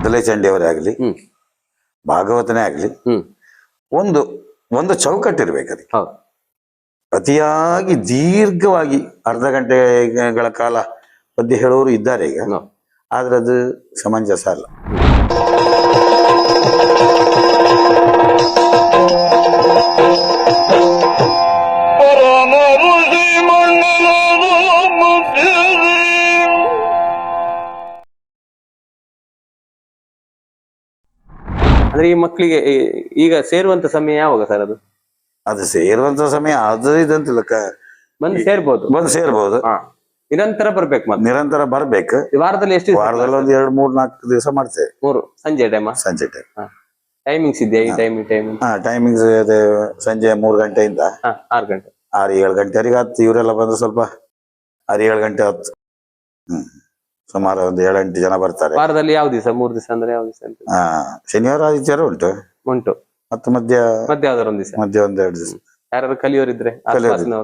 ಮೊದಲೇ ಚಂಡಿಯವರೇ ಆಗ್ಲಿ ಭಾಗವತನೇ ಆಗ್ಲಿ ಒಂದು ಒಂದು ಚೌಕಟ್ಟಿರ್ಬೇಕು ಅದಕ್ಕೆ. ಅತಿಯಾಗಿ ದೀರ್ಘವಾಗಿ ಅರ್ಧ ಗಂಟೆಗಳ ಕಾಲ ಪದ್ಯ ಹೇಳೋರು ಇದ್ದಾರೆ ಈಗ, ಆದ್ರೆ ಅದು ಸಮಂಜಸ ಅಲ್ಲ. ಅಂದ್ರೆ ಈ ಮಕ್ಕಳಿಗೆ ಈಗ ಸೇರುವಂತ ಸಮಯ ಯಾವಾಗ ಸರ್? ಅದು ಸೇರುವಂತ ಸಮಯ ಅದು ಇದಂತಿಲ್ಲ, ಬಂದು ಸೇರ್ಬೋದು. ನಿರಂತರ ಬರ್ಬೇಕು, ಮತ್ತೆ ನಿರಂತರ ಬರ್ಬೇಕು. ವಾರದಲ್ಲಿ ಎಷ್ಟು? ವಾರದಲ್ಲಿ ಒಂದು 2-3-4 ದಿವಸ ಮಾಡ್ತೇವೆ. 3 ಸಂಜೆ ಟೈಮ್. ಟೈಮಿಂಗ್ಸ್ ಇದೆಯಾ? ಈ ಟೈಮಿಂಗ್ಸ್ ಇದೆ. ಸಂಜೆ 3 ಗಂಟೆಯಿಂದ 6 ಗಂಟೆ 6-7 ಗಂಟೆವರೆಗೆ ಆಯ್ತು. ಇವರೆಲ್ಲ ಬಂದು ಸ್ವಲ್ಪ 6-7 ಗಂಟೆ ಆಯ್ತು. ಸುಮಾರು ಒಂದು 7-8 ಜನ ಬರ್ತಾರೆ. ವಾರದಲ್ಲಿ ಯಾವ ದಿವಸ? 3 ದಿವಸ ಅಂದ್ರೆ ಯಾವ ದಿವಸ? ಶನಿವಾರ ಆದಿತ್ಯವಾರ ಉಂಟು. ಮತ್ತೆ ಮಧ್ಯ ಒಂದ್ ದಿವಸ, ಮಧ್ಯ 1-2 ದಿವಸ. ಯಾರು ಕಲಿಯೋರಿದ್ರೆ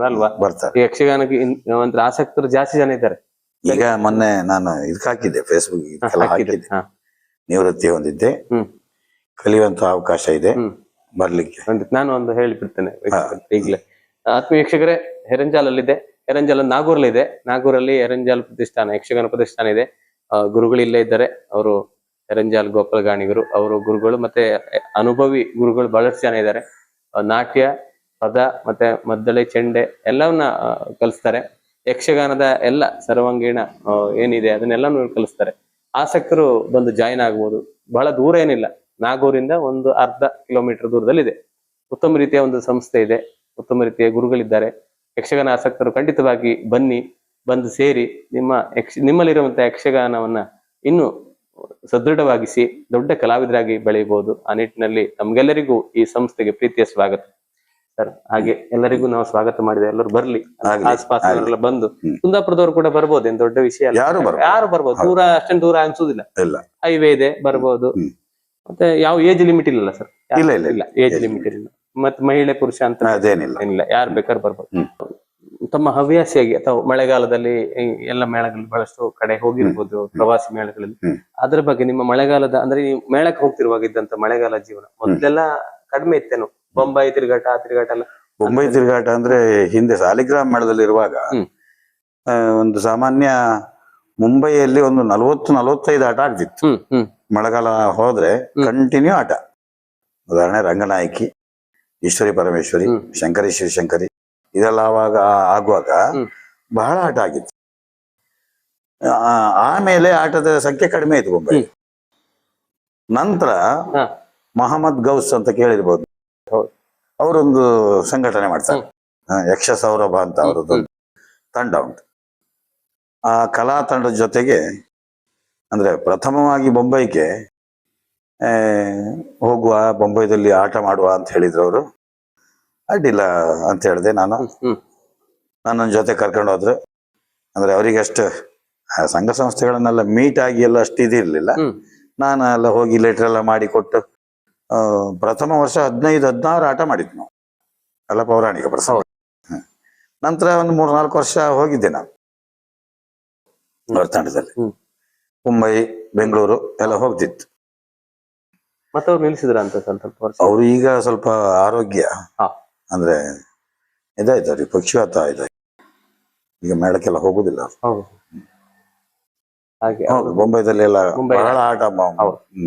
ಅಲ್ವಾ ಬರ್ತಾರೆ. ಯಕ್ಷಗಾನಕ್ಕೆ ಒಂಥರ ಆಸಕ್ತರು ಜಾಸ್ತಿ ಜನ ಇದ್ದಾರೆ. ಈಗ ಮೊನ್ನೆ ನಾನು ಇದಕ್ಕೆ ಹಾಕಿದ್ದೆ, ಫೇಸ್ಬುಕ್ ಹಾಕಿದ್ದೆ, ನಿವೃತ್ತಿ ಹೊಂದಿದ್ದೆ, ಕಲಿಯುವಂತ ಅವಕಾಶ ಇದೆ, ಬರ್ಲಿಕ್ಕೆ. ನಾನು ಒಂದು ಹೇಳಿಬಿಡ್ತೇನೆ ಈಗಲೇ. ಆತ್ಮೀಯ ವೀಕ್ಷಕರೇ, ಹೆರಂಜಾಲಲ್ಲಿದೆ, ಹೆರಂಜಾಲ ನಾಗೂರಲ್ಲಿ ಇದೆ. ನಾಗೂರಲ್ಲಿ ಹೆರಂಜಾಲ್ ಪ್ರತಿಷ್ಠಾನ, ಯಕ್ಷಗಾನ ಪ್ರತಿಷ್ಠಾನ ಇದೆ. ಗುರುಗಳು ಇಲ್ಲೇ ಇದ್ದಾರೆ. ಅವರು ಹೆರಂಜಾಲ್ ಗೋಪಾಲ ಗಾಣಿಗರು ಅವರು ಗುರುಗಳು, ಮತ್ತೆ ಅನುಭವಿ ಗುರುಗಳು ಬಹಳಷ್ಟು ಜನ ಇದ್ದಾರೆ. ನಾಟ್ಯ, ಪದ, ಮತ್ತೆ ಮದ್ದಳೆ, ಚೆಂಡೆ ಎಲ್ಲವನ್ನ ಕಲಿಸ್ತಾರೆ. ಯಕ್ಷಗಾನದ ಎಲ್ಲ ಸರ್ವಾಂಗೀಣ ಏನಿದೆ ಅದನ್ನೆಲ್ಲನೂ ಕಲಿಸ್ತಾರೆ. ಆಸಕ್ತರು ಬಂದು ಜಾಯಿನ್ ಆಗ್ಬೋದು. ಬಹಳ ದೂರ ಏನಿಲ್ಲ, ನಾಗೂರಿಂದ ಒಂದು ಅರ್ಧ ಕಿಲೋಮೀಟರ್ ದೂರದಲ್ಲಿದೆ. ಉತ್ತಮ ರೀತಿಯ ಒಂದು ಸಂಸ್ಥೆ ಇದೆ, ಉತ್ತಮ ರೀತಿಯ ಗುರುಗಳಿದ್ದಾರೆ. ಯಕ್ಷಗಾನ ಆಸಕ್ತರು ಖಂಡಿತವಾಗಿ ಬನ್ನಿ, ಬಂದು ಸೇರಿ ನಿಮ್ಮಲ್ಲಿರುವಂತಹ ಯಕ್ಷಗಾನವನ್ನ ಇನ್ನು ಸದೃಢವಾಗಿಸಿ ದೊಡ್ಡ ಕಲಾವಿದರಾಗಿ ಬೆಳೆಯಬಹುದು. ಆ ನಿಟ್ಟಿನಲ್ಲಿ ನಮ್ಗೆಲ್ಲರಿಗೂ ಈ ಸಂಸ್ಥೆಗೆ ಪ್ರೀತಿಯ ಸ್ವಾಗತ ಸರ್. ಹಾಗೆ ಎಲ್ಲರಿಗೂ ನಾವು ಸ್ವಾಗತ ಮಾಡಿದೆ. ಎಲ್ಲರೂ ಬರ್ಲಿ, ಆಸ್ಪಾಸ್ನವರೆಲ್ಲ ಬಂದು. ಕುಂದಾಪುರದವರು ಕೂಡ ಬರ್ಬೋದು, ಏನ್ ದೊಡ್ಡ ವಿಷಯ ಅಲ್ಲ. ಯಾರು ಬರ್ಬೋದು, ದೂರ ಅಷ್ಟೇನು ದೂರ ಅನ್ಸುದಿಲ್ಲ. ಹೈವೇ ಇದೆ, ಬರ್ಬೋದು. ಮತ್ತೆ ಯಾವ ಏಜ್ ಲಿಮಿಟ್ ಇಲ್ಲ ಸರ್? ಇಲ್ಲ, ಏಜ್ ಲಿಮಿಟ್ ಇಲ್ಲ. ಮತ್ತೆ ಮಹಿಳೆ ಪುರುಷ ಅಂತ ಏನಿಲ್ಲ, ಯಾರು ಬೇಕಾದ್ರೂ ಬರ್ಬೋದು. ತಮ್ಮ ಹವ್ಯಾಸಿಯಾಗಿ ಅಥವಾ ಮಳೆಗಾಲದಲ್ಲಿ ಎಲ್ಲ ಮೇಳಗಳಲ್ಲಿ ಬಹಳಷ್ಟು ಕಡೆ ಹೋಗಿರ್ಬೋದು, ಪ್ರವಾಸಿ ಮೇಳಗಳಲ್ಲಿ. ಅದ್ರ ಬಗ್ಗೆ ನಿಮ್ಮ ಮಳೆಗಾಲದ ಅಂದ್ರೆ ಈ ಮೇಳಕ್ಕೆ ಹೋಗ್ತಿರುವಾಗಿದ್ದಂತ ಮಳೆಗಾಲ ಜೀವನ ಮೊದಲೆಲ್ಲ ಕಡಿಮೆ ಇತ್ತೇನು? ಬೊಂಬೈ ತಿರುಗಾಟ, ಆ ತಿರುಗಾಟ ಎಲ್ಲ? ಬೊಂಬೈ ತಿರುಗಾಟ ಅಂದ್ರೆ ಹಿಂದೆ ಸಾಲಿಗ್ರಾಮ ಮೇಳದಲ್ಲಿ ಇರುವಾಗ ಒಂದು ಸಾಮಾನ್ಯ ಮುಂಬೈಯಲ್ಲಿ ಒಂದು 40-45 ಆಟ ಆಗ್ತಿತ್ತು. ಮಳೆಗಾಲ ಹೋದ್ರೆ ಕಂಟಿನ್ಯೂ ಆಟ. ಉದಾಹರಣೆ ರಂಗನಾಯಕಿ, ಈಶ್ವರಿ ಪರಮೇಶ್ವರಿ, ಶಂಕರಿ ಶಿವಶಂಕರಿ, ಇದೆಲ್ಲ ಆಗುವಾಗ ಬಹಳ ಆಟ ಆಗಿತ್ತು. ಆಮೇಲೆ ಆಟದ ಸಂಖ್ಯೆ ಕಡಿಮೆ ಆಯ್ತು ಬೊಂಬೈ. ನಂತರ ಮಹಮ್ಮದ್ ಗೌಸ್ ಅಂತ ಕೇಳಿರ್ಬೋದು, ಅವರೊಂದು ಸಂಘಟನೆ ಮಾಡ್ತಾರೆ, ಯಕ್ಷ ಸೌರಭ ಅಂತ ಅವರದ್ದು ತಂಡ ಉಂಟು. ಆ ಕಲಾ ತಂಡದ ಜೊತೆಗೆ ಅಂದ್ರೆ ಪ್ರಥಮವಾಗಿ ಬೊಂಬೈಗೆ ಹೋಗುವ, ಬೊಂಬೈದಲ್ಲಿ ಆಟ ಮಾಡುವ ಅಂತ ಹೇಳಿದ್ರು ಅವರು. ಅಡ್ಡಿಲ್ಲ ಅಂತ ಹೇಳಿದೆ ನಾನು. ನನ್ನ ಜೊತೆ ಕರ್ಕೊಂಡು ಹೋದ್ರು. ಅಂದ್ರೆ ಅವರಿಗೆ ಅಷ್ಟು ಸಂಘ ಸಂಸ್ಥೆಗಳನ್ನೆಲ್ಲ ಮೀಟ್ ಆಗಿ ಎಲ್ಲ ಅಷ್ಟು ಇದಿರ್ಲಿಲ್ಲ. ನಾನು ಎಲ್ಲ ಹೋಗಿ ಲೆಟರ್ ಎಲ್ಲ ಮಾಡಿ ಕೊಟ್ಟು ಪ್ರಥಮ ವರ್ಷ 15-16 ಆಟ ಮಾಡಿದ್ವಿ ನಾವು, ಎಲ್ಲ ಪೌರಾಣಿಕ ಪ್ರಸಂಗ. ನಂತರ ಒಂದು 3-4 ವರ್ಷ ಹೋಗಿದ್ದೆ ನಾನು ಅವ್ರ ತಂಡದಲ್ಲಿ. ಮುಂಬೈ, ಬೆಂಗಳೂರು ಎಲ್ಲ ಹೋಗ್ತಿತ್ತು. ಮತ್ತೆ ಅವ್ರು ನಿಲ್ಸಿದ್ರ ಅಂತ ಸ್ವಲ್ಪ ವರ್ಷ? ಅವರು ಈಗ ಸ್ವಲ್ಪ ಆರೋಗ್ಯ ಅಂದ್ರೆ ಇದಾಯ್ತು, ಅವ್ರಿಗೆ ಪಕ್ಷವಾತ ಆಯ್ತು. ಈಗ ಮೇಳಕ್ಕೆಲ್ಲ ಹೋಗುದಿಲ್ಲ. ಹೌದು, ಬೊಂಬೈದಲ್ಲಿ ಎಲ್ಲ ಬಹಳ ಆಟ.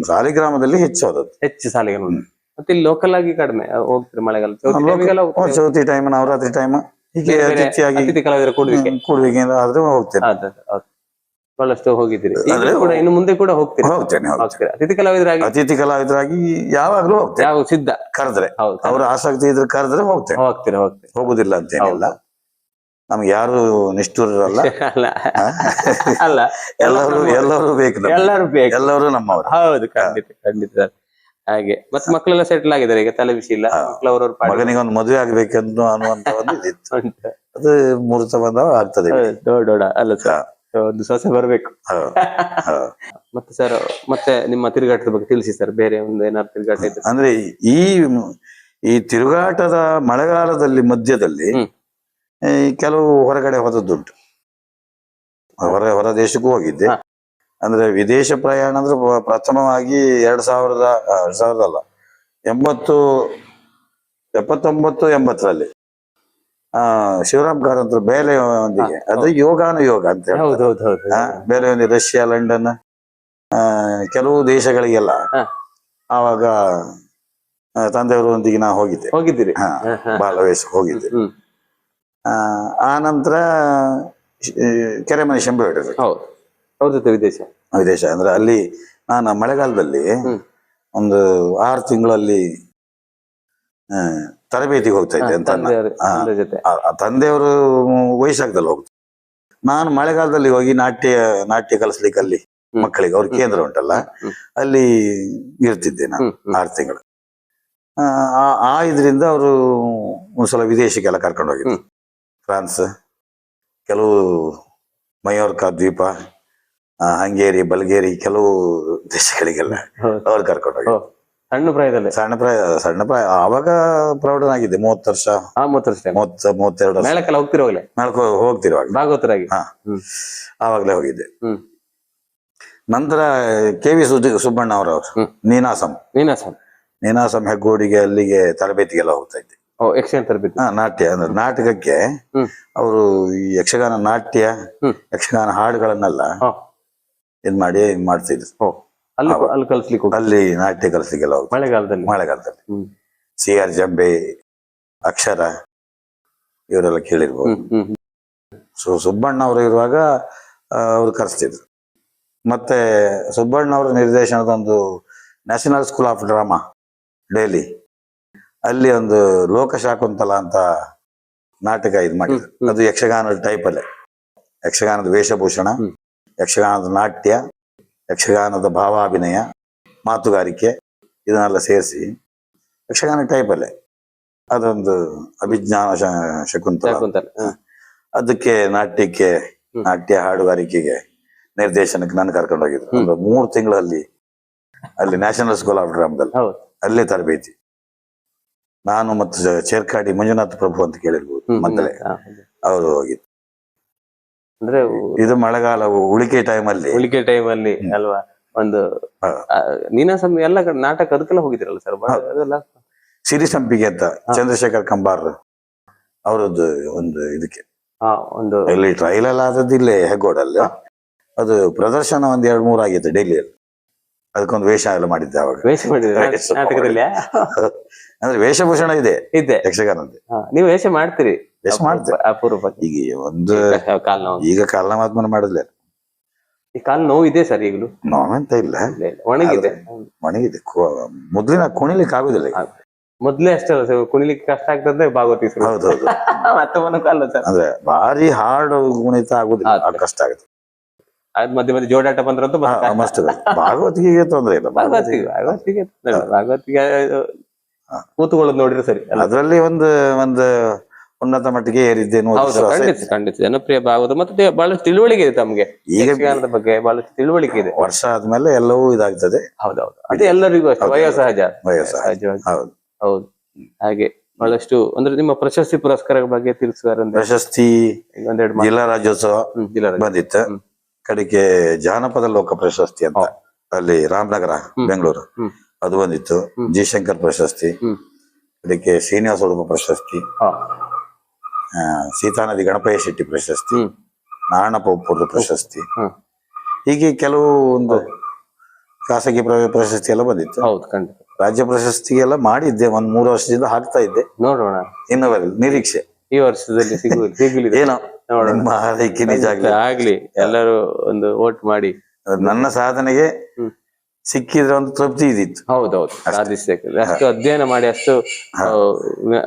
ಸಾಲಿಗ್ರಾಮದಲ್ಲಿ ಹೆಚ್ಚು ಹೋದದ್ದು, ಹೆಚ್ಚು ಸಾಲಿಗ್ರಾಮ. ಮತ್ತೆ ಇಲ್ಲಿ ಲೋಕಲ್ ಆಗಿ ಕಡಿಮೆ ಹೋಗ್ತಾರೆ ಮಳೆಗಾಲ, ಚೌತಿ ಟೈಮ್, ನವರಾತ್ರಿ ಟೈಮ್, ಹೀಗೆ ಅತಿಥಿ ಕಲಾವಿದರ ಕೂಡುವಿಕೆ ಆದ್ರೂ ಹೋಗ್ತೇನೆ. ಬಹಳಷ್ಟು ಹೋಗಿದ್ದೀರಿ, ಇನ್ನು ಮುಂದೆ ಕೂಡ ಹೋಗ್ತೇನೆ. ಅತಿಥಿ ಕಲಾವಿದರಾಗಿ ಯಾವಾಗ್ಲೂ ಹೋಗ್ತೇನೆ. ಯಾವ ಸಿದ್ಧ ಕರೆದ್ರೆ, ಅವ್ರ ಆಸಕ್ತಿ ಇದ್ರೆ ಕರೆದ್ರೆ ಹೋಗ್ತೇನೆ. ಹೋಗುದಿಲ್ಲ ಅಂತೇನಿಲ್ಲ. ನಮ್ಗೆ ಯಾರು ನಿಷ್ಠುರಲ್ಲ, ಎಲ್ಲರೂ ಬೇಕು, ಎಲ್ಲರೂ ನಮ್ಮವರು. ಹೌದು, ಖಂಡಿತ. ಹಾಗೆ ಮತ್ತೆ ಮಕ್ಕಳೆಲ್ಲ ಸೆಟ್ಲ್ ಆಗಿದ್ದಾರೆ ಈಗ, ತಲೆ ಬಿಸಿ ಇಲ್ಲ. ಮಗನಿಗೆ ಒಂದು ಮದುವೆ ಆಗ್ಬೇಕೆಂದು ಅನ್ನುವಂತ ಒಂದು ಇದಿತ್ತು. ಅದು ಮುಹೂರ್ತ ಬಂದಾಗ ಆಗ್ತದೆ. ದೊಡ್ಡ ಅಲ್ಲ ಸರ್, ಒಂದು ಸೊಸೆ ಬರ್ಬೇಕು. ಮತ್ತೆ ಸರ್, ಮತ್ತೆ ನಿಮ್ಮ ತಿರುಗಾಟದ ಬಗ್ಗೆ ತಿಳಿಸಿ ಸರ್. ಬೇರೆ ಒಂದು ಏನಾದ್ರು ತಿರುಗಾಟ ಇತ್ತು ಅಂದ್ರೆ ಈ ತಿರುಗಾಟದ ಮಳೆಗಾಲದಲ್ಲಿ ಮಧ್ಯದಲ್ಲಿ ಕೆಲವು ಹೊರಗಡೆ ಹೋದದ್ದುಂಟು. ಹೊರ ದೇಶಕ್ಕೂ ಹೋಗಿದ್ದೆ. ಅಂದ್ರೆ ವಿದೇಶ ಪ್ರಯಾಣ ಅಂದ್ರೆ ಪ್ರಥಮವಾಗಿ 2000 ಅಲ್ಲ 79 ಶಿವರಾಮ್ ಕಾರಂತರ ಬೇಲೆಯೊಂದಿಗೆ ಅದು ಯೋಗಾನುಯೋಗ ಅಂತ ಹೇಳಿ ಹೌದೌದೌದು. ಬೇಲೆಯೊಂದಿಗೆ ರಷ್ಯಾ, ಲಂಡನ್, ಕೆಲವು ದೇಶಗಳಿಗೆಲ್ಲ ಆವಾಗ ತಂದೆಯವರೊಂದಿಗೆ ನಾ ಹೋಗಿದ್ದೆ. ಹೋಗಿದ್ದೀರಿ? ಬಾಲವೇಶ ಹೋಗಿದ್ದೆ. ಆ ನಂತರ ಕೆರೆಮನೆ ಶಂಭು ಹೇಳಿದ್ರು. ಹೌದು, ಅವ್ರ ಜೊತೆ ವಿದೇಶ ಅಂದ್ರೆ ಅಲ್ಲಿ ನಾನು ಮಳೆಗಾಲದಲ್ಲಿ ಒಂದು 6 ತಿಂಗಳಲ್ಲಿ ತರಬೇತಿಗೆ ಹೋಗ್ತಾ ಇದ್ದೆ ಅಂತ. ತಂದೆಯವರು ವೈಶಾಖದಲ್ಲಿ ಹೋಗ್ತಾರೆ, ನಾನು ಮಳೆಗಾಲದಲ್ಲಿ ಹೋಗಿ ನಾಟ್ಯ ಕಲಿಸ್ಲಿಕ್ಕೆ ಅಲ್ಲಿ ಮಕ್ಕಳಿಗೆ ಅವ್ರ ಕೇಂದ್ರ ಉಂಟಲ್ಲ ಅಲ್ಲಿ ಇರ್ತಿದ್ದೆ ನಾನು 6 ತಿಂಗಳು. ಇದರಿಂದ ಅವರು ಒಂದ್ಸಲ ವಿದೇಶಕ್ಕೆಲ್ಲ ಕರ್ಕೊಂಡು ಹೋಗಿದ್ರು. ಫ್ರಾನ್ಸ್, ಕೆಲವು ಮಯೋರ್ಕಾ ದ್ವೀಪ, ಹಂಗೇರಿ, ಬಲ್ಗೇರಿ, ಕೆಲವು ದೇಶಗಳಿಗೆಲ್ಲ ಅವ್ರು ಕರ್ಕೊಂಡು ಹೋಗಿದ್ರು. ಸಣ್ಣ ಪ್ರಾಯ ಆವಾಗ ಪ್ರೌಢನಾಗಿದ್ದೆ. 30 ವರ್ಷ, 32 ವರ್ಷ ಹೋಗ್ತಿರುವಾಗ ಆವಾಗ್ಲೇ ಹೋಗಿದ್ದೆ. ನಂತರ KV ಸುಬ್ಬಣ್ಣ ಅವರವರು ನೀನಾಸಂ ಹೆಗ್ಗೋಡಿಗೆ ಅಲ್ಲಿಗೆ ತರಬೇತಿಗೆಲ್ಲ ಹೋಗ್ತಾ ಇದ್ದೆ. ನಾಟ್ಯ ಅಂದ್ರೆ ನಾಟಕಕ್ಕೆ ಅವರು ಈ ಯಕ್ಷಗಾನ ನಾಟ್ಯ, ಯಕ್ಷಗಾನ ಹಾಡುಗಳನ್ನೆಲ್ಲ ಮಾಡ್ತಿದ್ರು. ಅಲ್ಲಿ ನಾಟ್ಯ ಕಲಿಸ್ಲಿಕ್ಕೆಲ್ಲ ಹೋಗ್ತಾರೆ ಮಳೆಗಾಲದಲ್ಲಿ. CR ಜಂಬೆ, ಅಕ್ಷರ ಇವರೆಲ್ಲ ಕೇಳಿರ್ಬೋದು. ಸುಬ್ಬಣ್ಣ ಅವರು ಇರುವಾಗ ಅವ್ರು ಕರೆಸ್ತಿದ್ರು. ಮತ್ತೆ ಸುಬ್ಬಣ್ಣ ಅವರ ನಿರ್ದೇಶನದ ಒಂದು national school of drama Delhi, ಅಲ್ಲಿ ಒಂದು ಲೋಕಶಾಕುಂತಲ ಅಂತ ನಾಟಕ ಮಾಡಿದ್ರು. ಅದು ಯಕ್ಷಗಾನದ ಟೈಪಲ್ಲೇ, ಯಕ್ಷಗಾನದ ವೇಷಭೂಷಣ, ಯಕ್ಷಗಾನದ ನಾಟ್ಯ, ಯಕ್ಷಗಾನದ ಭಾವಾಭಿನಯ, ಮಾತುಗಾರಿಕೆ ಇದನ್ನೆಲ್ಲ ಸೇರಿಸಿ ಯಕ್ಷಗಾನ ಟೈಪಲ್ಲೇ ಅದೊಂದು ಅಭಿಜ್ಞಾನ ಶಕುಂತಲ. ಅದಕ್ಕೆ ನಾಟ್ಯ ಹಾಡುಗಾರಿಕೆಗೆ ನಿರ್ದೇಶನಕ್ಕೆ ನಾನು ಕರ್ಕೊಂಡು ಹೋಗಿದ್ರು. ಒಂದು 3 ತಿಂಗಳಲ್ಲಿ ಅಲ್ಲಿ ನ್ಯಾಷನಲ್ ಸ್ಕೂಲ್ ಆಫ್ ಡ್ರಾಮಾದಲ್ಲಿ ಅಲ್ಲೇ ತರಬೇತಿ. ನಾನು ಮತ್ತು ಚೇರ್ಕಾಡಿ ಮಂಜುನಾಥ ಪ್ರಭು ಅಂತ ಕೇಳಿರ್ಬೋದು, ಮೊದಲೇ ಅವರು ಹೋಗಿದ್ದು. ಅಂದ್ರೆ ಇದು ಮಳೆಗಾಲ ಉಳಿಕೆ ಟೈಮಲ್ಲಿ ಅಲ್ವಾ? ಒಂದು ನೀನಾಸಂ ಎಲ್ಲ ನಾಟಕ ಅದಕ್ಕೆಲ್ಲ ಹೋಗಿದ್ರಲ್ಲ ಸರ್? ಅದೆಲ್ಲ ಸಿರಿಸಂಪಿಗೆ ಅಂತ ಚಂದ್ರಶೇಖರ್ ಕಂಬಾರ್ ಅವರದ್ದು ಒಂದು ಇದಕ್ಕೆ ಇಲ್ಲಿ ಟ್ರೈಲ್ ಎಲ್ಲ ಆದದ್ದು ಇಲ್ಲೇ ಹೆಗ್ಗೋಡಲ್ಲಿ. ಅದು ಪ್ರದರ್ಶನ 1-2-3 ಆಗಿತ್ತು ಡೆಲ್ಲಿಯಲ್ಲಿ. ಅದಕ್ಕೊಂದು ವೇಷ ಎಲ್ಲ ಮಾಡಿದ್ದೆ ಅವಾಗ. ಅಂದ್ರೆ ವೇಷಭೂಷಣ ಇದೆ ಯಕ್ಷಗಾನದ್ದು. ನೀವು ವೇಷ ಮಾಡ್ತೀರಿ? ಅಪೂರ್ವ. ಈಗ ಈಗ ಕಾಲನಾಮತ್ಮನ ಮಾಡಿದ್ಲೆ. ಈ ಕಾಲು ನೋವು ಇದೆ ಸರ್ ಈಗಲೂ? ನೋವಂತ ಇಲ್ಲ, ಒಣಗಿದೆ. ಮೊದ್ಲಿನ ಕುಣಿಲಿಕ್ಕೆ ಆಗುದಿಲ್ಲ. ಮೊದ್ಲೇ ಅಷ್ಟೇ ಕುಣಿಲಿಕ್ಕೆ ಕಷ್ಟ ಆಗ್ತದೆ ಭಾಗವತಿ. ಹೌದೌದು. ಅಂದ್ರೆ ಭಾರಿ ಹಾರ್ಡ್ ಕುಣಿತ ಆಗುದಿಲ್ಲ, ಕಷ್ಟ ಆಗುತ್ತೆ. ಮಧ್ಯೆ ಮಧ್ಯೆ ಜೋಡಾಟ ಬಂದ್ರಂತೂ ಭಾಗವತಿಗೆ ತೊಂದ್ರೆ ಇಲ್ಲ. ಭಾಗವತಿಗೆ ಕೂತುಕೊಳ್ಳೋದು ನೋಡಿದ್ರೆ ಸರಿ. ಅದರಲ್ಲಿ ಒಂದು ಉನ್ನತ ಮಟ್ಟಿಗೆ ಏರಿದ್ದೇನು. ಖಂಡಿತ ಜನಪ್ರಿಯ ಭಾಗವತ. ಮತ್ತೆ ಬಹಳಷ್ಟು ತಿಳುವಳಿಕೆ ಇದೆ ತಮ್ಗೆ ಯಕ್ಷಗಾನದ ಬಗ್ಗೆ, ಬಹಳಷ್ಟು ತಿಳುವಳಿಕೆ ಇದೆ. ವರ್ಷ ಆದ್ಮೇಲೆ ಎಲ್ಲವೂ ಇದಾಗ್ತದೆ. ಹೌದೌದು, ಅದೇ ಎಲ್ಲರಿಗೂ ಅಷ್ಟೇ, ವಯೋಸಹಜ. ಹೌದು. ಹಾಗೆ ಬಹಳಷ್ಟು ಅಂದ್ರೆ ನಿಮ್ಮ ಪ್ರಶಸ್ತಿ ಪುರಸ್ಕಾರ ಬಗ್ಗೆ ತಿಳಿಸಿದಾರೆ. ಪ್ರಶಸ್ತಿ ಜಿಲ್ಲಾ ರಾಜ್ಯೋತ್ಸವ ಬಂದಿತ್ತು. ಕಡೆಗೆ ಜಾನಪದ ಲೋಕ ಪ್ರಶಸ್ತಿ ಅಂತ ಅಲ್ಲಿ ರಾಮನಗರ, ಬೆಂಗಳೂರು, ಅದು ಬಂದಿತ್ತು. ಜಿ ಶಂಕರ್ ಪ್ರಶಸ್ತಿ, ಅದಕ್ಕೆ ಶ್ರೀನಿವಾಸ ಉಡುಪ ಪ್ರಶಸ್ತಿ, ಸೀತಾನದಿ ಗಣಪಯ್ಯ ಶೆಟ್ಟಿ ಪ್ರಶಸ್ತಿ, ನಾರಾಯಣಪ್ಪ ಉಪ್ಪೂರ್ದ ಪ್ರಶಸ್ತಿ, ಹೀಗೆ ಕೆಲವು ಒಂದು ಖಾಸಗಿ ಪ್ರಶಸ್ತಿ ಎಲ್ಲ ಬಂದಿತ್ತು. ರಾಜ್ಯ ಪ್ರಶಸ್ತಿಗೆಲ್ಲ ಮಾಡಿದ್ದೆ, 1-3 ವರ್ಷದಿಂದ ಹಾಕ್ತಾ ಇದ್ದೆ. ನೋಡೋಣ, ಇನ್ನು ನಿರೀಕ್ಷೆ ಈ ವರ್ಷದಲ್ಲಿ ಸಿಗಲಿ ಏನೋ ನಿಮ್ಮ ಹಾರೈಕೆ ನಿಜ ಆಗ್ಲಿ. ಎಲ್ಲರೂ ಒಂದು ವೋಟ್ ಮಾಡಿ ನನ್ನ ಸಾಧನೆಗೆ ಸಿಕ್ಕಿದ್ರೆ ಒಂದು ತೃಪ್ತಿ ಇದಿತ್ತು. ಹೌದೌದು, ಸಾಧಿಸ್ಬೇಕು. ಅಷ್ಟು ಅಧ್ಯಯನ ಮಾಡಿ, ಅಷ್ಟು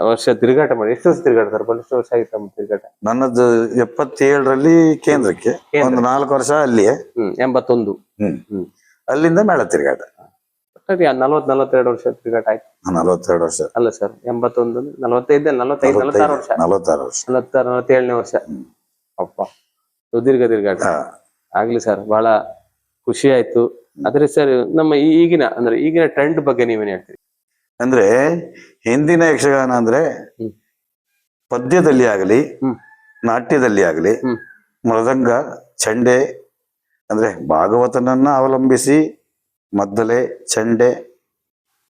ವರ್ಷ ತಿರುಗಾಟ ಮಾಡಿ. ಎಷ್ಟು ವರ್ಷ ತಿರುಗಾಡ್ತಾರೆ? ಎಷ್ಟು ವರ್ಷ ಆಗಿತ್ತು ತಿರುಗಾಟ? ನನ್ನದು 77ರಲ್ಲಿ ಕೇಂದ್ರಕ್ಕೆ, ಒಂದು 4 ವರ್ಷ ಅಲ್ಲಿಯೇ. 81. ಅಲ್ಲಿಂದ ಮೇಳ ತಿರುಗಾಟ. 40-42 ವರ್ಷ ತಿರುಗಾಟ ಆಯ್ತು. 42 ವರ್ಷ ಅಲ್ಲ ಸರ್, 81, 45, 46 ವರ್ಷ. 47ನೇ ವರ್ಷ. ಅಪ್ಪ, ಸುದೀರ್ಘ ತಿರುಗಾಟ. ಆಗ್ಲಿ ಸರ್, ಬಹಳ ಖುಷಿ ಆಯ್ತು. ಆದ್ರೆ ಸರ್, ನಮ್ಮ ಈಗಿನ ಟ್ರೆಂಡ್ ಬಗ್ಗೆ ನೀವೇನ್ ಹೇಳ್ತೀರಿ? ಅಂದ್ರೆ ಹಿಂದಿನ ಯಕ್ಷಗಾನ ಅಂದ್ರೆ ಪದ್ಯದಲ್ಲಿ ಆಗಲಿ, ನಾಟ್ಯದಲ್ಲಿ ಆಗಲಿ, ಮೃದಂಗ, ಚಂಡೆ, ಅಂದ್ರೆ ಭಾಗವತನನ್ನ ಅವಲಂಬಿಸಿ ಮದ್ದಲೆ, ಚಂಡೆ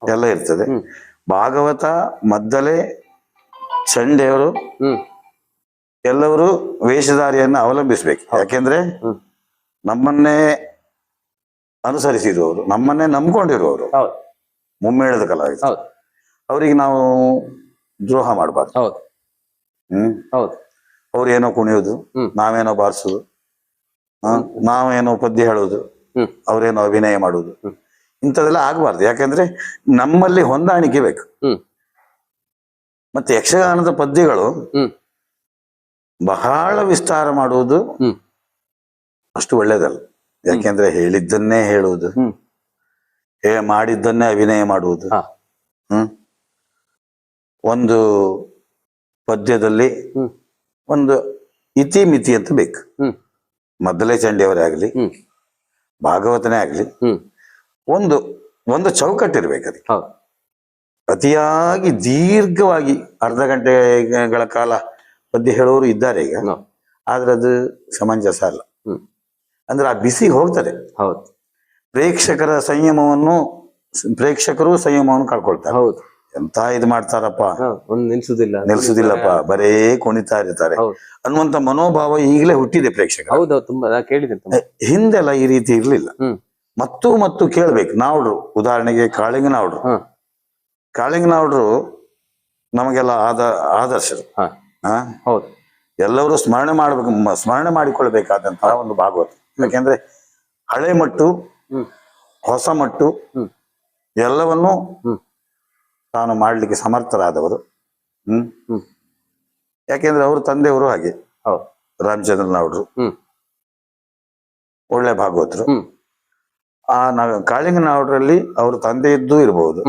ಎಲ್ಲ ಇರ್ತದೆ. ಭಾಗವತ, ಮದ್ದಲೆ, ಚಂಡೆಯವರು ಎಲ್ಲವರು ವೇಷಧಾರಿಯನ್ನ ಅವಲಂಬಿಸ್ಬೇಕು. ಯಾಕೆಂದ್ರೆ ನಮ್ಮನ್ನೇ ಅನುಸರಿಸಿರುವವರು, ನಮ್ಮನ್ನೇ ನಂಬ್ಕೊಂಡಿರುವವರು, ಮುಮ್ಮೇಳದ ಕಲಾವಿದರು. ಅವರಿಗೆ ನಾವು ದ್ರೋಹ ಮಾಡಬಾರ್ದು. ಅವ್ರೇನೋ ಕುಣಿಯೋದು, ನಾವೇನೋ ಬಾರಿಸೋದು, ನಾವೇನೋ ಪದ್ಯ ಹೇಳೋದು, ಅವ್ರೇನೋ ಅಭಿನಯ ಮಾಡುವುದು, ಇಂಥದೆಲ್ಲ ಆಗ್ಬಾರ್ದು. ಯಾಕೆಂದ್ರೆ ನಮ್ಮಲ್ಲಿ ಹೊಂದಾಣಿಕೆ ಬೇಕು. ಮತ್ತೆ ಯಕ್ಷಗಾನದ ಪದ್ಯಗಳು ಬಹಳ ವಿಸ್ತಾರ ಮಾಡುವುದು ಅಷ್ಟು ಒಳ್ಳೇದಲ್ಲ. ಯಾಕೆಂದ್ರೆ ಹೇಳಿದ್ದನ್ನೇ ಹೇಳುವುದು, ಮಾಡಿದ್ದನ್ನೇ ಅಭಿನಯ ಮಾಡುವುದು. ಒಂದು ಪದ್ಯದಲ್ಲಿ ಒಂದು ಇತಿ ಮಿತಿ ಅಂತ ಬೇಕು. ಮದ್ದಲೆ ಚಂಡಿಯವರೇ ಆಗ್ಲಿ, ಭಾಗವತನೇ ಆಗ್ಲಿ, ಒಂದು ಒಂದು ಚೌಕಟ್ಟಿರ್ಬೇಕು ಅದಕ್ಕೆ. ಅತಿಯಾಗಿ ದೀರ್ಘವಾಗಿ ಅರ್ಧ ಗಂಟೆಗಳ ಕಾಲ ಪದ್ಯ ಹೇಳೋರು ಇದ್ದಾರೆ ಈಗ, ಆದ್ರೆ ಅದು ಸಮಂಜಸ ಅಲ್ಲ. ಅಂದ್ರೆ ಆ ಬಿಸಿ ಹೋಗ್ತದೆ. ಪ್ರೇಕ್ಷಕರ ಸಂಯಮವನ್ನು, ಪ್ರೇಕ್ಷಕರು ಸಂಯಮವನ್ನು ಕಳ್ಕೊಳ್ತಾರೆ. ಎಂತ ಇದು ಮಾಡ್ತಾರಪ್ಪ, ನಿಲ್ಸುದಿಲ್ಲಪ್ಪ, ಬರೇ ಕುಣಿತಾ ಇರ್ತಾರೆ ಅನ್ನುವಂತ ಮನೋಭಾವ ಈಗಲೇ ಹುಟ್ಟಿದೆ ಪ್ರೇಕ್ಷಕರು. ಹಿಂದೆಲ್ಲ ಈ ರೀತಿ ಇರ್ಲಿಲ್ಲ. ಮತ್ತು ಕೇಳ್ಬೇಕು. ನಾವ್ರು ಉದಾಹರಣೆಗೆ ಕಾಳಿಂಗನವ್ರು ನಮಗೆಲ್ಲ ಆದರ್ಶರು. ಎಲ್ಲರೂ ಸ್ಮರಣೆ ಮಾಡಿಕೊಳ್ಬೇಕಾದಂತಹ ಒಂದು ಭಾಗವತ. ಯಾಕೆಂದ್ರೆ ಹಳೆ ಮಟ್ಟು, ಹೊಸ ಮಟ್ಟು ಎಲ್ಲವನ್ನೂ ತಾನು ಮಾಡ್ಲಿಕ್ಕೆ ಸಮರ್ಥರಾದವರು. ಯಾಕೆಂದ್ರೆ ಅವ್ರ ತಂದೆಯವರು ಹಾಗೆ, ರಾಮಚಂದ್ರನವ್ರು ಒಳ್ಳೆ ಭಾಗವತರು. ಕಾಳಿಂಗನವ್ರಲ್ಲಿ ಅವ್ರ ತಂದೆಯದ್ದು ಇರಬಹುದು,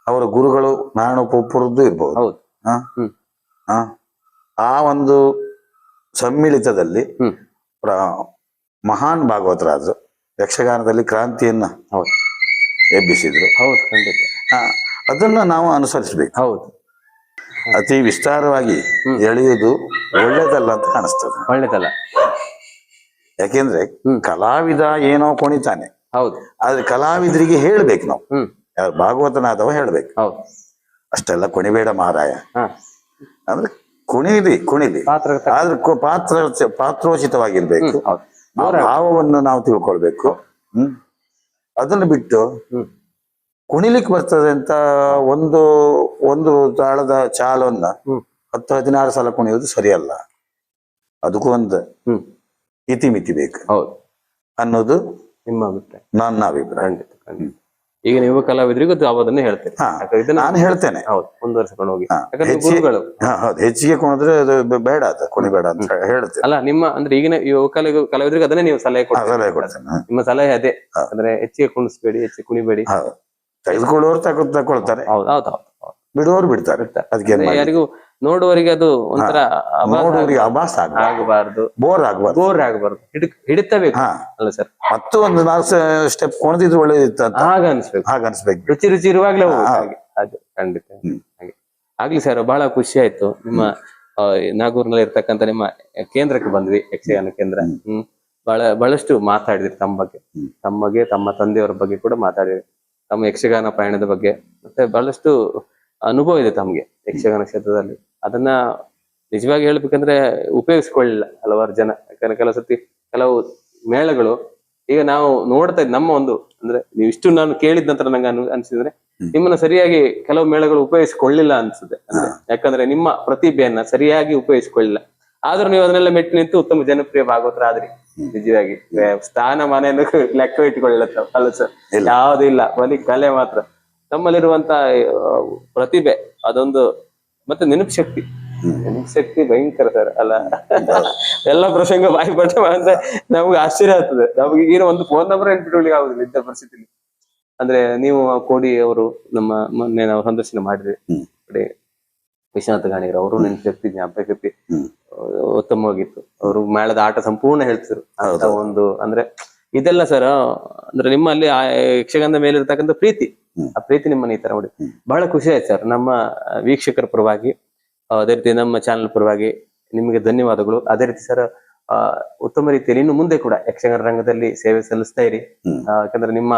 ಅವರ ಗುರುಗಳು ನಾರಾಯಣ ಪೊಪ್ಪರದ್ದು ಇರಬಹುದು. ಆ ಒಂದು ಸಮ್ಮಿಳಿತದಲ್ಲಿ ಮಹಾನ್ ಭಾಗವತರಾದ್ರು. ಯಕ್ಷಗಾನದಲ್ಲಿ ಕ್ರಾಂತಿಯನ್ನ ಎಬ್ಬಿಸಿದ್ರು. ಅದನ್ನ ನಾವು ಅನುಸರಿಸಬೇಕು. ಅತಿ ವಿಸ್ತಾರವಾಗಿ ಎಳೆಯುವುದು ಒಳ್ಳೇದಲ್ಲ ಅಂತ ಕಾಣಿಸ್ತದೆ. ಯಾಕೆಂದ್ರೆ ಕಲಾವಿದ ಏನೋ ಕುಣಿತಾನೆ, ಆದ್ರೆ ಕಲಾವಿದರಿಗೆ ಹೇಳ್ಬೇಕು ನಾವು, ಯಾರು ಭಾಗವತನಾದವ ಹೇಳ್ಬೇಕು, ಅಷ್ಟೆಲ್ಲ ಕುಣಿಬೇಡ ಮಹಾರಾಯ ಅಂದ್ರೆ ಕುಣಿಲಿ, ಆದ್ರೆ ಪಾತ್ರೋಚಿತವಾಗಿರ್ಬೇಕು. ಭಾವವನ್ನು ನಾವು ತಿಳ್ಕೊಳ್ಬೇಕು. ಅದನ್ನು ಬಿಟ್ಟು ಕುಣಿಲಿಕ್ಕೆ ಬರ್ತದೆ ಅಂತ ಒಂದು ತಾಳದ ಚಾಲನ್ನ 10-16 ಸಲ ಕುಣಿಯೋದು ಸರಿಯಲ್ಲ. ಅದಕ್ಕೂ ಒಂದು ಇತಿಮಿತಿ ಬೇಕು ಅನ್ನೋದು ನಿಮ್ಮ ಅಭಿಪ್ರಾಯ, ನನ್ನ ಅಭಿಪ್ರಾಯ. ಈಗ ನೀವು ಕಲಾವಿದರಿಗೂ ಅದನ್ನೇ ಹೇಳ್ತೇನೆ. ನಾನು ಹೇಳ್ತೇನೆ, ಮುಂದುವರ್ಸ್ಕೊಂಡು ಹೋಗಿ. ಹೆಚ್ಚಿಗೆ ಕುಣಿದ್ರೆ ಅದು ಬೇಡ, ಅದು ಕುಣಿಬೇಡ ಅಂತ ಹೇಳ್ತೇನೆ. ಅಲ್ಲ, ನಿಮ್ಮ ಅಂದ್ರೆ ಈಗಿನ ಕಲಾವಿದರಿಗೆ ಅದನ್ನೇ ನೀವು ಸಲಹೆ ಕೊಡ್ತೇನೆ. ನಿಮ್ಮ ಸಲಹೆ ಅದೇ, ಅಂದ್ರೆ ಹೆಚ್ಚಿಗೆ ಕುಣಿಸ್ಬೇಡಿ, ಹೆಚ್ಚಿಗೆ ಕುಣಿಬೇಡಿ. ತೆಗೆದುಕೊಳ್ಳುವವರು ತಗೊಳ್ತಾರೆ, ಬಿಡುವವರು ಬಿಡ್ತಾರೆ. ಅದಕ್ಕೆ ಯಾರಿಗೂ ನೋಡುವವರಿಗೆ ಅದು ಒಂಥರ ಆಭಾಸ ಆಗಬಾರ್ದು, ಬೋರ್ ಆಗಬಾರ್ದು, ಹಿಡಿತಬೇಕು ಅಲ್ಲ ಸರ್. ಮತ್ತು ಒಂದು 4 ಸ್ಟೆಪ್ ಕುಣಿದಿದ್ರು ಒಳ್ಳೇದಿತ್ತು ಅಂತ ಹಾಗ ಅನ್ಸ್ಬೇಕು. ರುಚಿ ಇರುವಾಗ್ಲೇ ಅದು ಖಂಡಿತ ಹಾಗೆ ಆಗ್ಲಿ ಸರ್. ಬಹಳ ಖುಷಿ ಆಯ್ತು. ನಿಮ್ಮ ನಾಗೂರ್ನಲ್ಲಿ ಇರ್ತಕ್ಕಂಥ ನಿಮ್ಮ ಕೇಂದ್ರಕ್ಕೆ ಬಂದ್ವಿ, ಯಕ್ಷಗಾನ ಕೇಂದ್ರ. ಬಹಳಷ್ಟು ಮಾತಾಡಿದ್ರಿ ತಮ್ಮ ಬಗ್ಗೆ, ತಮ್ಮ ತಂದೆಯವರ ಬಗ್ಗೆ ಕೂಡ ಮಾತಾಡಿದ್ರಿ, ತಮ್ಮ ಯಕ್ಷಗಾನ ಪಯಣದ ಬಗ್ಗೆ. ಮತ್ತೆ ಬಹಳಷ್ಟು ಅನುಭವ ಇದೆ ತಮ್ಗೆ ಯಕ್ಷಗಾನ ಕ್ಷೇತ್ರದಲ್ಲಿ. ಅದನ್ನ ನಿಜವಾಗಿ ಹೇಳ್ಬೇಕಂದ್ರೆ ಉಪಯೋಗಿಸ್ಕೊಳ್ಳಿಲ್ಲ ಹಲವಾರು ಜನ. ಯಾಕಂದ್ರೆ ಕೆಲವು ಮೇಳಗಳು ಈಗ ನಾವು ನೋಡ್ತಾ ಇದ್ ನಮ್ಮ ಒಂದು ಅಂದ್ರೆ ನೀವು ಇಷ್ಟು ನಾನು ಕೇಳಿದ ನಂತರ ನಂಗೆ ಅನ್ಸಿದ್ರೆ ನಿಮ್ಮನ್ನ ಸರಿಯಾಗಿ ಕೆಲವು ಮೇಳಗಳು ಉಪಯೋಗಿಸಿಕೊಳ್ಳಿಲ್ಲ ಅನ್ಸುತ್ತೆ. ಯಾಕಂದ್ರೆ ನಿಮ್ಮ ಪ್ರತಿಭೆಯನ್ನ ಸರಿಯಾಗಿ ಉಪಯೋಗಿಸಿಕೊಳ್ಳಿಲ್ಲ. ಆದ್ರೂ ನೀವು ಅದನ್ನೆಲ್ಲ ಮೆಟ್ಟಿ ನಿಂತು ಉತ್ತಮ ಜನಪ್ರಿಯ ಭಾಗವತರ ಆದ್ರಿ. ನಿಜವಾಗಿ ಸ್ಥಾನಮಾನೆಯನ್ನು ಲೆಕ್ಕ ಇಟ್ಕೊಳ್ಳತ್ತ ಅಲ್ಲ ಸರ್, ಯಾವುದೂ ಇಲ್ಲ, ಬರೀ ಕಲೆ ಮಾತ್ರ. ನಮ್ಮಲ್ಲಿರುವಂತ ಪ್ರತಿಭೆ ಅದೊಂದು, ಮತ್ತೆ ನೆನಪು ಶಕ್ತಿ ಭಯಂಕರ ಸರ್ ಅಲ್ಲ. ಎಲ್ಲ ಪ್ರಸಂಗ ಬಾಯಿ ಪಟ್ಟ ಅಂದ್ರೆ ನಮ್ಗೆ ಆಶ್ಚರ್ಯ ಆಗ್ತದೆ. ನಮ್ಗೆ ಈಗ ಒಂದು ಫೋನ್ ನಂಬರ್ ನೆನ್ಪಿಟ್ಕೊಳ್ಳಿಕ್ಕೆ ಆಗುದಿಲ್ಲ ಇಂಥ ಪರಿಸ್ಥಿತಿಲಿ. ಅಂದ್ರೆ ನೀವು ಕೋಡಿ ಅವರು ನಮ್ಮ ಮೊನ್ನೆ ನಾವು ಸಂದರ್ಶನ ಮಾಡಿದ್ವಿ, ವಿಶ್ವನಾಥ ಗಾಣಿಗರು ಅವರು ನೆನಪು ಶಕ್ತಿ, ಜ್ಞಾಪಕ ಶಕ್ತಿ ಉತ್ತಮವಾಗಿತ್ತು. ಅವರು ಮೇಳದ ಆಟ ಸಂಪೂರ್ಣ ಹೇಳ್ತಿದ್ರು. ಅಂತ ಒಂದು ಅಂದ್ರೆ ಇದೆಲ್ಲ ಸರ್ ಅಂದ್ರೆ ನಿಮ್ಮಲ್ಲಿ ಆ ಯಕ್ಷಗಾನದ ಮೇಲೆ ಇರ್ತಕ್ಕಂಥ ಪ್ರೀತಿ, ಆ ಪ್ರೀತಿ ನಿಮ್ಮನ್ನ ಈ ತರ ನೋಡಿ ಬಹಳ ಖುಷಿ ಆಯ್ತು ಸರ್. ನಮ್ಮ ವೀಕ್ಷಕರ ಪರವಾಗಿ, ಅದೇ ರೀತಿ ನಮ್ಮ ಚಾನೆಲ್ ಪರವಾಗಿ ನಿಮಗೆ ಧನ್ಯವಾದಗಳು. ಅದೇ ರೀತಿ ಸರ್ ಉತ್ತಮ ರೀತಿಯಲ್ಲಿ ಇನ್ನು ಮುಂದೆ ಕೂಡ ಯಕ್ಷಗಾನ ರಂಗದಲ್ಲಿ ಸೇವೆ ಸಲ್ಲಿಸ್ತಾ ಇರಿ. ಯಾಕಂದ್ರೆ ನಿಮ್ಮ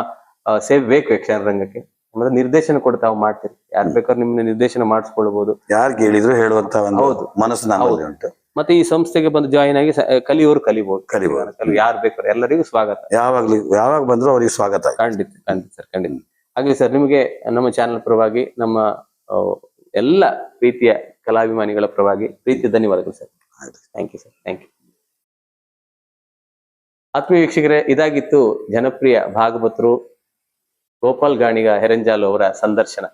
ಸೇವೆ ಬೇಕು ಯಕ್ಷಗಾನ ರಂಗಕ್ಕೆ. ಮತ್ತೆ ನಿರ್ದೇಶನ ಕೂಡ ತಾವು ಮಾಡ್ತೀರಿ, ಯಾರು ಬೇಕಾದ್ರೂ ನಿಮ್ನ ನಿರ್ದೇಶನ ಮಾಡಿಸ್ಕೊಳ್ಬಹುದು, ಯಾರು ಹೇಳಿದ್ರು ಹೇಳುವಂತ ಒಂದು ಮನಸ್ಸು ನಮ್ಮಲ್ಲಿ ಉಂಟು. ಮತ್ತೆ ಈ ಸಂಸ್ಥೆಗೆ ಬಂದು ಜಾಯಿನ್ ಆಗಿ ಕಲಿಯೋರು ಕಲಿಬಹುದು, ಯಾರು ಬೇಕಾದ್ರೆ ಎಲ್ಲರಿಗೂ ಸ್ವಾಗತ. ಯಾವಾಗ ಬಂದ್ರು ಅವ್ರಿಗೆ ಸ್ವಾಗತ. ಖಂಡಿತ ಸರ್, ಖಂಡಿತ. ಹಾಗೆ ಸರ್, ನಿಮಗೆ ನಮ್ಮ ಚಾನೆಲ್ ಪರವಾಗಿ, ನಮ್ಮ ಎಲ್ಲ ಪ್ರೀತಿಯ ಕಲಾಭಿಮಾನಿಗಳ ಪರವಾಗಿ ಪ್ರೀತಿಯ ಧನ್ಯವಾದಗಳು sir. Thank you sir, thank you. ಆತ್ಮೀಯ ವೀಕ್ಷಕರೇ, ಇದಾಗಿತ್ತು ಜನಪ್ರಿಯ ಭಾಗವತರು ಗೋಪಾಲ್ ಗಾಣಿಗ ಹೆರಂಜಾಲು ಅವರ ಸಂದರ್ಶನ.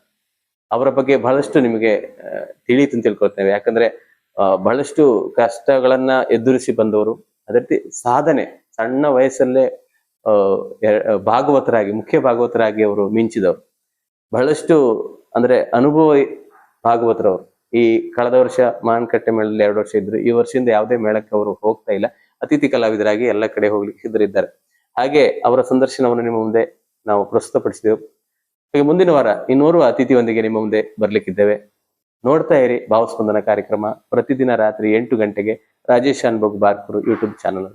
ಅವರ ಬಗ್ಗೆ ಬಹಳಷ್ಟು ನಿಮಗೆ ತಿಳಿಯಿತು ಅಂತ ತಿಳ್ಕೊಳ್ತೇವೆ. ಯಾಕಂದ್ರೆ ಬಹಳಷ್ಟು ಕಷ್ಟಗಳನ್ನ ಎದುರಿಸಿ ಬಂದವರು, ಅದೇ ರೀತಿ ಸಾಧನೆ ಸಣ್ಣ ವಯಸ್ಸಲ್ಲೇ ಭಾಗವತರಾಗಿ, ಮುಖ್ಯ ಭಾಗವತರಾಗಿ ಅವರು ಮಿಂಚಿದವರು. ಬಹಳಷ್ಟು ಅಂದ್ರೆ ಅನುಭವಿ ಭಾಗವತರವರು. ಈ ಕಳೆದ ವರ್ಷ ಮಾನ್ಕಟ್ಟೆ ಮೇಳದಲ್ಲಿ 2 ವರ್ಷ ಇದ್ರು, ಈ ವರ್ಷದಿಂದ ಯಾವುದೇ ಮೇಳಕ್ಕೆ ಅವರು ಹೋಗ್ತಾ ಇಲ್ಲ, ಅತಿಥಿ ಕಲಾವಿದರಾಗಿ ಎಲ್ಲ ಕಡೆ ಹೋಗ್ಲಿಕ್ಕೆ ಸಿದ್ಧರಿದ್ದಾರೆ. ಹಾಗೆ ಅವರ ಸಂದರ್ಶನವನ್ನು ನಿಮ್ಮ ಮುಂದೆ ನಾವು ಪ್ರಸ್ತುತಪಡಿಸಿದೆವು. ಹಾಗೆ ಮುಂದಿನ ವಾರ ಇನ್ನೋರ್ವ ಅತಿಥಿಯೊಂದಿಗೆ ನಿಮ್ಮ ಮುಂದೆ ಬರ್ಲಿಕ್ಕಿದ್ದೇವೆ. ನೋಡ್ತಾ ಇರಿ ಭಾವಸ್ಪಂದನ ಕಾರ್ಯಕ್ರಮ ಪ್ರತಿದಿನ ರಾತ್ರಿ 8 ಗಂಟೆಗೆ ರಾಜೇಶ್ ಅನ್ಭೋಗ್ ಬಾರ್ಕೂರು ಯೂಟ್ಯೂಬ್ ಚಾನಲ್.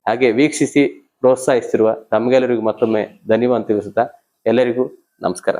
ಹಾಗೆ ವೀಕ್ಷಿಸಿ ಪ್ರೋತ್ಸಾಹಿಸ್ತಿರುವ ತಮಗೆಲ್ಲರಿಗೂ ಮತ್ತೊಮ್ಮೆ ಧನ್ಯವಾದ ತಿಳಿಸುತ್ತಾ ಎಲ್ಲರಿಗೂ ನಮಸ್ಕಾರ.